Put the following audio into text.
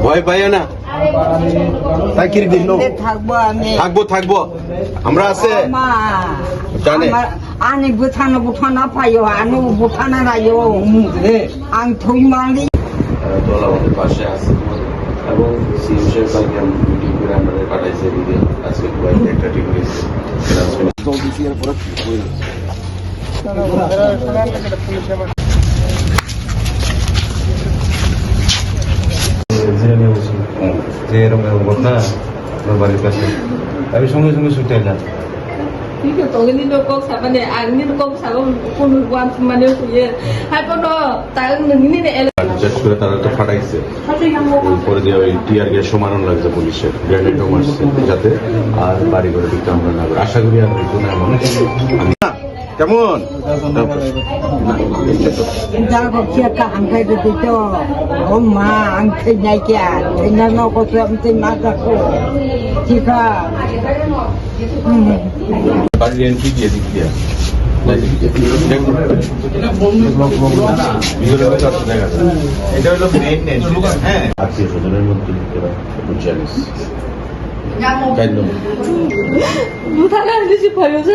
ভয় পাই না তাই কি দিল থাকবো আমি থাকবো আমরা আছে জানে আনি বুঠানা পাইও আনি বুঠানা রাইও আং থইমালি দল আমাদের পাশে আছে এবং সিএম সাহেব কালকে আমি মিটিং করে আমাদের পাঠাইছে এদিকে আজকে দুবাই একটা টিম করেছে যে এরকম ঘটনা আমার বাড়ির কাছে আমি সঙ্গে সঙ্গে ছুটে এলাম Thì kiểu tối đi đâu có sao này ăn đi đâu có sao con quan mà nếu cũng hai con đó tại mình nghĩ này জাজ করে তারা তো ফাটাইছে পরে দিয়ে ওই টিয়ার গ্যাস সমারণ লাগছে পুলিশের গ্রেনেডও মারছে যাতে আর বাড়ি করে দিতে আমরা না করি। আশা করি আর হইতো না এমন কেমন যাবো কি একটা আংখাই দিত ও মা আংখাই নাই কে না না কত আমি না দেখো ঠিক বাড়ির এন্ট্রি দিয়ে দিক দিয়া এটা হলো মেইন হ্যাঁ আত্মীয় স্বজনের মধ্যে জানিস 못하는 듯이 보여줘.